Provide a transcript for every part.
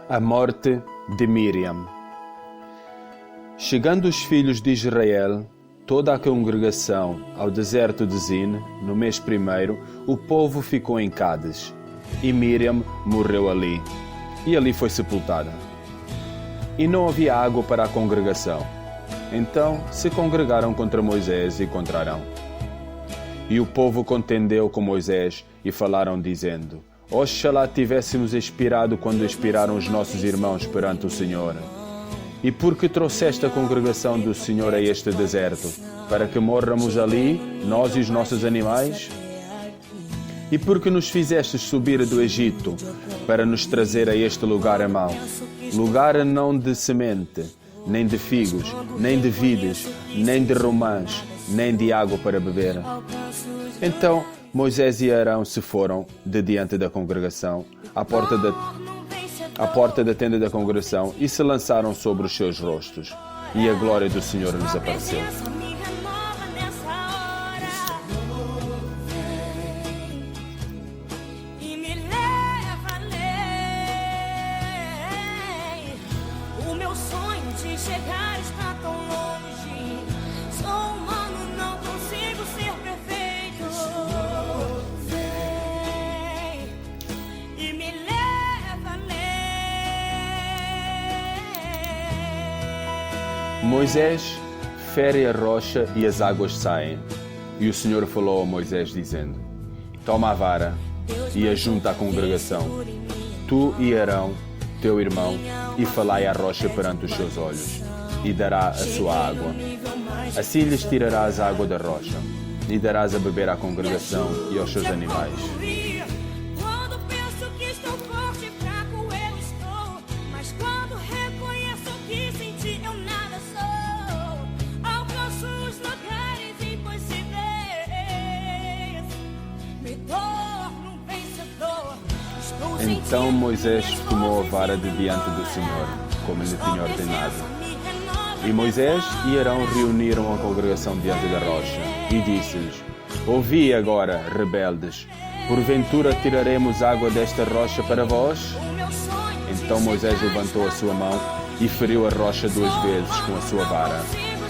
A morte de Miriam. Chegando os filhos de Israel, toda a congregação, ao deserto de Zin, no mês primeiro, o povo ficou em Cádiz, e Miriam morreu ali, e ali foi sepultada. E não havia água para a congregação. Então se congregaram contra Moisés e contra Arão. E o povo contendeu com Moisés e falaram dizendo: Oxalá tivéssemos expirado quando expiraram os nossos irmãos perante o Senhor. E por que trouxeste a congregação do Senhor a este deserto? Para que morramos ali, nós e os nossos animais? E por que nos fizestes subir do Egito, para nos trazer a este lugar mau? Lugar não de semente, nem de figos, nem de vides, nem de romãs, nem de água para beber. Então Moisés e Arão se foram de diante da congregação, à porta da tenda da congregação, e se lançaram sobre os seus rostos, e a glória do Senhor lhes apareceu. O meu sonho de chegar está tão longe. Sou humano, não consigo ser perfeito. Vem e me leva além. Moisés fere a rocha e as águas saem. E o Senhor falou a Moisés dizendo: Toma a vara e ajunta a congregação, tu e Arão, teu irmão, e falai à rocha perante os seus olhos, e dará a sua água. Assim lhes tirarás a água da rocha, e darás a beber à congregação e aos seus animais. Quando penso que estou forte e fraco, eu estou. Mas quando reconheço que sem ti eu nada sou, alcanço os lugares impossíveis. Me torno um vencedor. Então Moisés tomou a vara de diante do Senhor, como lhe tinha ordenado. E Moisés e Arão reuniram a congregação diante da rocha, e disse-lhes: Ouvi agora, rebeldes, porventura tiraremos água desta rocha para vós? Então Moisés levantou a sua mão e feriu a rocha 2 vezes com a sua vara.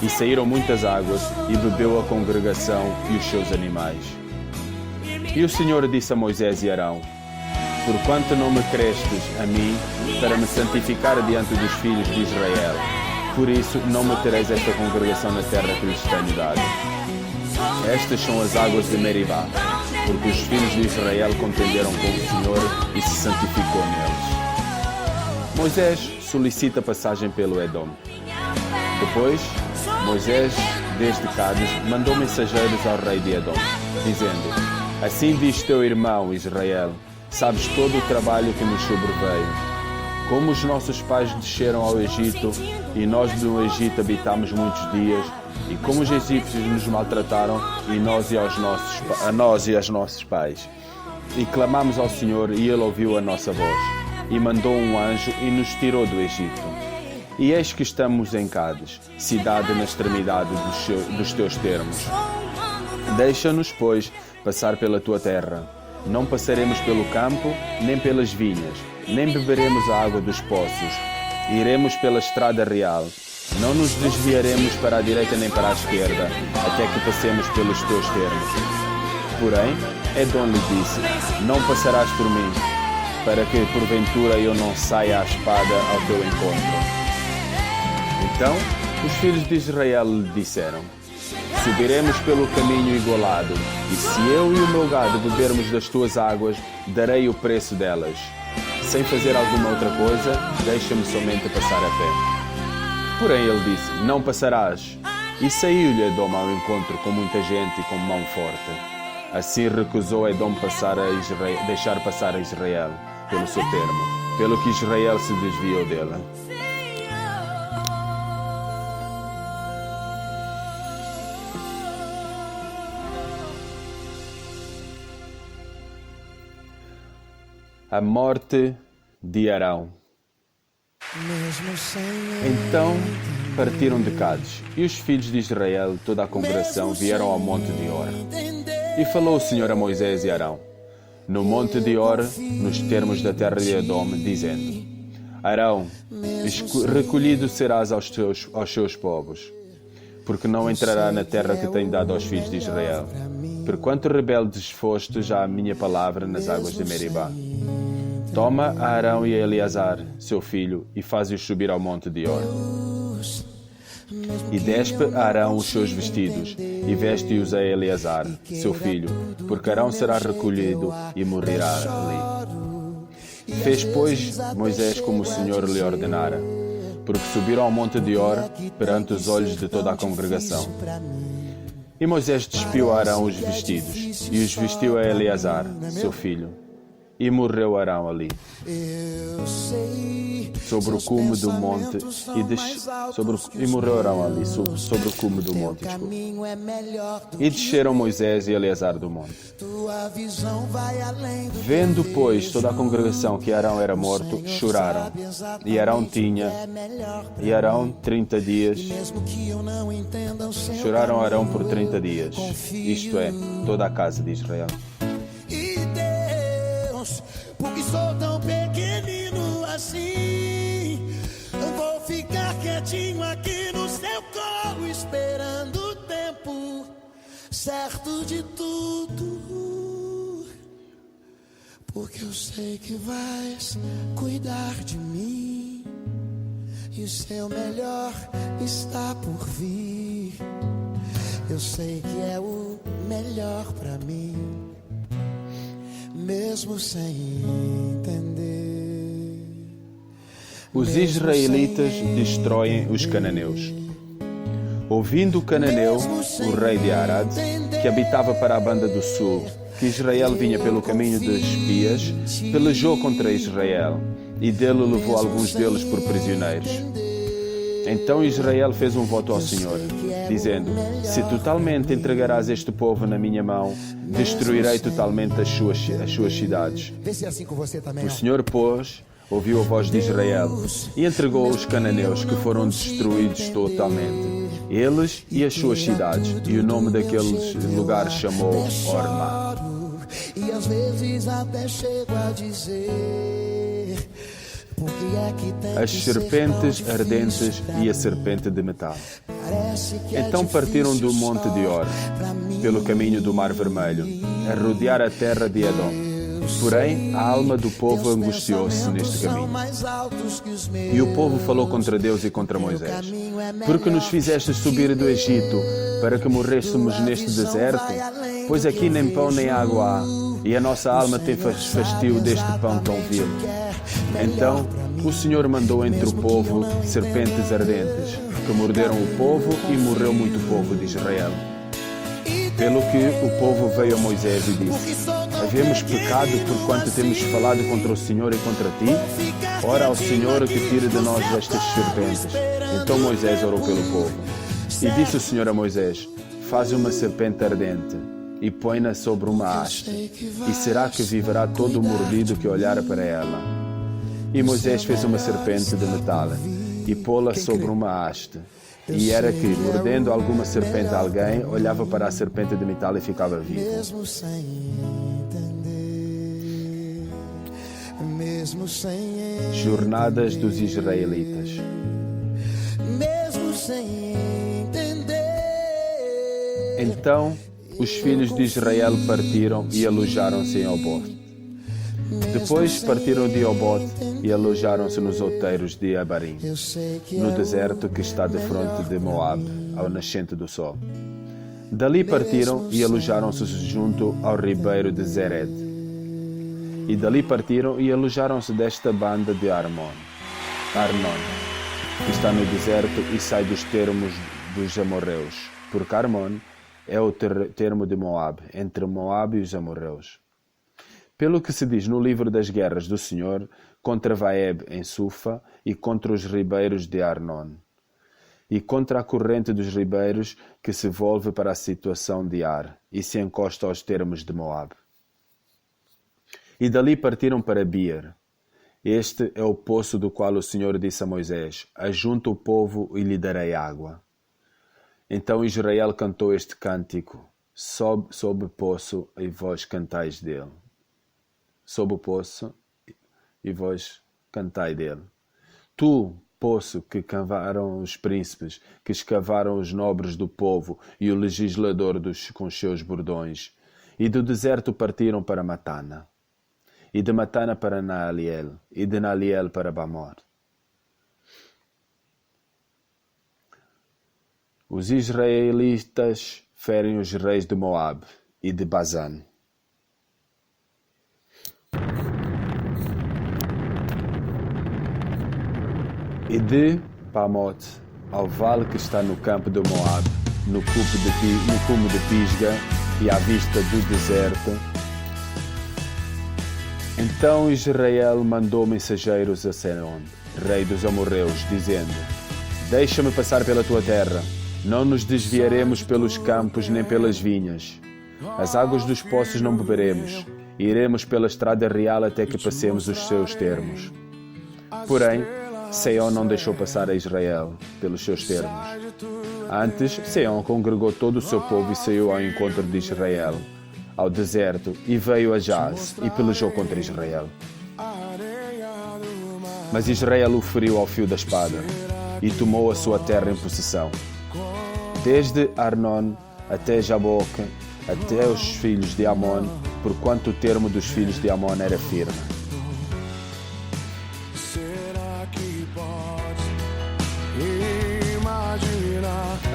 E saíram muitas águas, e bebeu a congregação e os seus animais. E o Senhor disse a Moisés e Arão: Porquanto não me crestes a mim, para me santificar diante dos filhos de Israel, por isso não metereis esta congregação na terra que lhes tenho dado. Estas são as águas de Meribá, porque os filhos de Israel contenderam com o Senhor e se santificou neles. Moisés solicita passagem pelo Edom. Depois, Moisés, desde Cádiz, mandou mensageiros ao rei de Edom, dizendo: Assim diz teu irmão Israel: Sabes todo o trabalho que nos sobreveio. Como os nossos pais desceram ao Egito, e nós no Egito habitámos muitos dias, e como os egípcios nos maltrataram, a nós e aos nossos pais. E clamamos ao Senhor, e Ele ouviu a nossa voz, e mandou um anjo, e nos tirou do Egito. E eis que estamos em Cádiz, cidade na extremidade dos teus termos. Deixa-nos, pois, passar pela tua terra. Não passaremos pelo campo, nem pelas vinhas, nem beberemos a água dos poços. Iremos pela estrada real. Não nos desviaremos para a direita nem para a esquerda, até que passemos pelos teus termos. Porém, Edom lhe disse: Não passarás por mim, para que porventura eu não saia à espada ao teu encontro. Então os filhos de Israel lhe disseram: Subiremos pelo caminho igualado, e se eu e o meu gado bebermos das tuas águas, darei o preço delas. Sem fazer alguma outra coisa, deixa-me somente passar a pé. Porém ele disse: Não passarás. E saiu-lhe Edom ao encontro com muita gente e com mão forte. Assim recusou Edom deixar passar a Israel pelo seu termo, pelo que Israel se desviou dele. A morte de Arão. Então partiram de Cádiz, e os filhos de Israel, toda a congregação, vieram ao monte de Hor. E falou o Senhor a Moisés e Arão: no monte de Hor, nos termos da terra de Edom, dizendo: Arão, recolhido serás aos seus povos, porque não entrará na terra que tenho dado aos filhos de Israel. Porquanto rebeldes fostes à minha palavra nas águas de Meribá. Toma a Arão e a Eleazar, seu filho, e faze-os subir ao monte de Or. E despe a Arão os seus vestidos, e veste-os a Eleazar, seu filho, porque Arão será recolhido e morrerá ali. Fez, pois, Moisés como o Senhor lhe ordenara, porque subiram ao monte de Or perante os olhos de toda a congregação. E Moisés despiu a Arão os vestidos, e os vestiu a Eleazar, seu filho. E morreu Arão ali, sobre o cume do monte, e morreu Arão ali, sobre o cume do monte. E desceram Moisés e Eleazar do monte. Vendo, pois, toda a congregação que Arão era morto, choraram. E Arão 30 dias. Choraram Arão por 30 dias, isto é, toda a casa de Israel. Porque sou tão pequenino assim, vou ficar quietinho aqui no seu colo, esperando o tempo certo de tudo. Porque eu sei que vais cuidar de mim, e o seu melhor está por vir. Eu sei que é o melhor pra mim, mesmo sem entender. Os israelitas destroem os cananeus. Ouvindo o cananeu, o rei de Arad, que habitava para a banda do sul, que Israel vinha pelo caminho dos espias, pelejou contra Israel, e dele levou alguns deles por prisioneiros. Então Israel fez um voto ao Senhor, dizendo: se totalmente entregarás este povo na minha mão, destruirei totalmente as suas cidades. O Senhor, pois, ouviu a voz de Israel e entregou os cananeus, que foram destruídos totalmente, eles e as suas cidades, e o nome daqueles lugares chamou Orma. E às vezes até chego a dizer: as serpentes ardentes e a serpente de metal. Então partiram do monte de Or, pelo caminho do Mar Vermelho, a rodear a terra de Edom. Porém, a alma do povo angustiou-se neste caminho. E o povo falou contra Deus e contra Moisés: porque nos fizeste subir do Egito, para que morrêssemos neste deserto? Pois aqui nem pão nem água há, e a nossa alma tem fastio deste pão tão vil. Então o Senhor mandou entre o povo serpentes ardentes, que morderam o povo, e morreu muito povo de Israel. Pelo que o povo veio a Moisés e disse: havemos pecado porquanto temos falado contra o Senhor e contra ti? Ora ao Senhor que tire de nós estas serpentes. Então Moisés orou pelo povo. E disse o Senhor a Moisés: faze uma serpente ardente e põe-na sobre uma haste, e será que viverá todo o mordido que olhar para ela. E Moisés fez uma serpente de metal e pô-la sobre uma haste. E era que, mordendo alguma serpente a alguém, olhava para a serpente de metal e ficava vivo. Mesmo sem entender, mesmo sem Jornadas dos israelitas. mesmo sem entender. Então os filhos de Israel partiram e alojaram-se em Obote. Depois partiram de Obote e alojaram-se nos outeiros de Abarim, no deserto que está de fronte de Moabe, ao nascente do sol. Dali partiram e alojaram-se junto ao ribeiro de Zered. E dali partiram e alojaram-se desta banda de Arnon, que está no deserto e sai dos termos dos amorreus, porque Arnon é o termo de Moabe, entre Moabe e os amorreus. Pelo que se diz no livro das guerras do Senhor, contra Vaeb em Sufa, e contra os ribeiros de Arnon, e contra a corrente dos ribeiros que se volve para a situação de Ar, e se encosta aos termos de Moabe. E dali partiram para Beer. Este é o poço do qual o Senhor disse a Moisés: ajunta o povo e lhe darei água. Então Israel cantou este cântico: sobe o poço e vós cantais dele. Sob o poço, e vós cantai dele. Tu, poço que cavaram os príncipes, que escavaram os nobres do povo e o legislador com os seus bordões. E do deserto partiram para Matana, e de Matana para Naaliel, e de Naaliel para Bamor. Os israelitas ferem os reis de Moabe e de Bazan. E de Bamote ao vale que está no campo de Moabe, no cume de Pisga e à vista do deserto. Então Israel mandou mensageiros a Sihon, rei dos amorreus, dizendo: Deixa-me passar pela tua terra, não nos desviaremos pelos campos nem pelas vinhas. As águas dos poços não beberemos, iremos pela estrada real até que passemos os seus termos. Porém, Sihon não deixou passar a Israel pelos seus termos. Antes, Sihon congregou todo o seu povo e saiu ao encontro de Israel, ao deserto, e veio a Jaz e pelejou contra Israel. Mas Israel o feriu ao fio da espada e tomou a sua terra em possessão. Desde Arnon até Jaboque, até os filhos de Amon, porquanto o termo dos filhos de Amon era firme.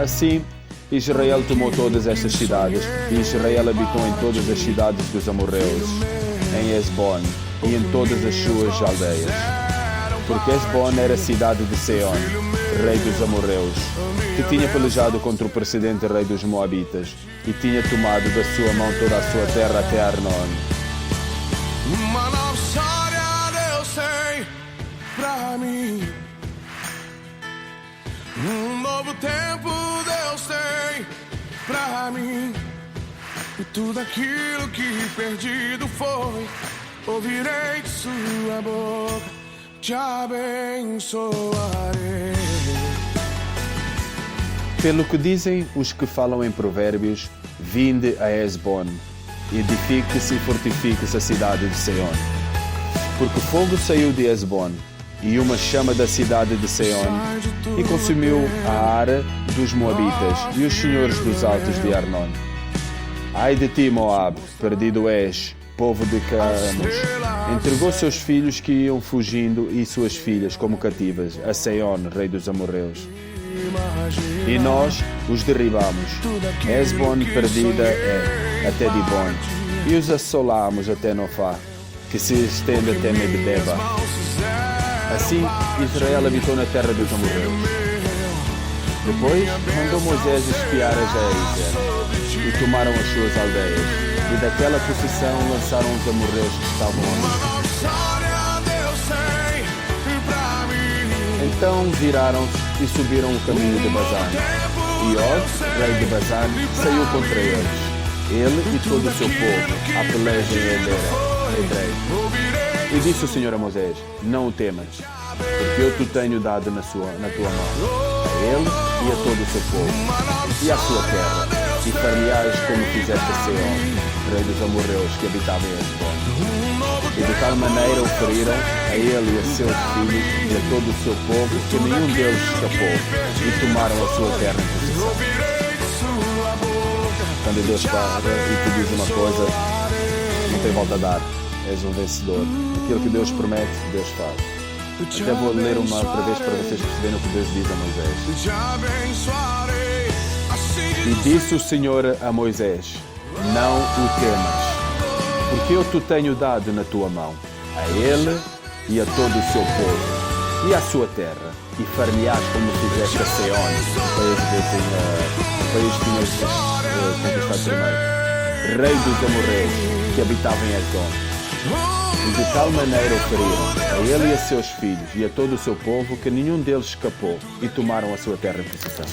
Assim, Israel tomou todas estas cidades, e Israel habitou em todas as cidades dos amorreus, em Hesbon e em todas as suas aldeias. Porque Hesbon era a cidade de Sihon, rei dos amorreus, que tinha pelejado contra o precedente rei dos moabitas, e tinha tomado da sua mão toda a sua terra até Arnon. Uma nova história Deus tem pra mim. Um novo tempo Deus tem pra mim. E tudo aquilo que perdido foi, ouvirei de sua boca, te abençoarei. Pelo que dizem os que falam em provérbios, vinde a Hesbon, e edifique-se e fortifique-se a cidade de Sihon. Porque fogo saiu de Hesbon, e uma chama da cidade de Sihon, e consumiu a Ara dos Moabitas e os senhores dos altos de Arnon. Ai de ti, Moab, perdido és, povo de Caamos, entregou seus filhos que iam fugindo e suas filhas como cativas a Sihon, rei dos amorreus. E nós os derribamos. Hesbon perdida é, até Dibon, e os assolamos até Nofá, que se estende até Medeba. Assim, Israel habitou na terra dos amorreus. Depois, mandou Moisés espiar a Jair, e tomaram as suas aldeias, e daquela possessão lançaram os amorreus que estavam ali. Então viraram-se e subiram o caminho de Bazan. E Og, rei de Bazan, saiu contra eles, ele e todo o seu povo, à peleja em Edrei. E disse o Senhor a Moisés: Não o temas, porque eu te tenho dado na tua mão, a ele e a todo o seu povo, e à sua terra, e far-lhe-ás como fizeste a Sihon, rei dos amorreus que habitava em Hesbon. E de tal maneira o feriram, a ele e a seus filhos e a todo o seu povo, que nenhum deles escapou, e tomaram a sua terra em possessão. Quando Deus fala e te diz uma coisa, não tem volta a dar. És um vencedor. Aquilo que Deus promete, Deus faz. Até vou ler uma outra vez para vocês perceberem o que Deus diz a Moisés. E disse o Senhor a Moisés: Não o temas, porque eu te tenho dado na tua mão, a ele e a todo o seu povo, e à sua terra, e far-lhe-ás como fizeste a Sihon, o país que tinhas conquistado primeiro, rei dos amorreus, que habitava em Hesbon. E de tal maneira o feriram, a ele e a seus filhos, e a todo o seu povo, que nenhum deles escapou, e tomaram a sua terra em possessão.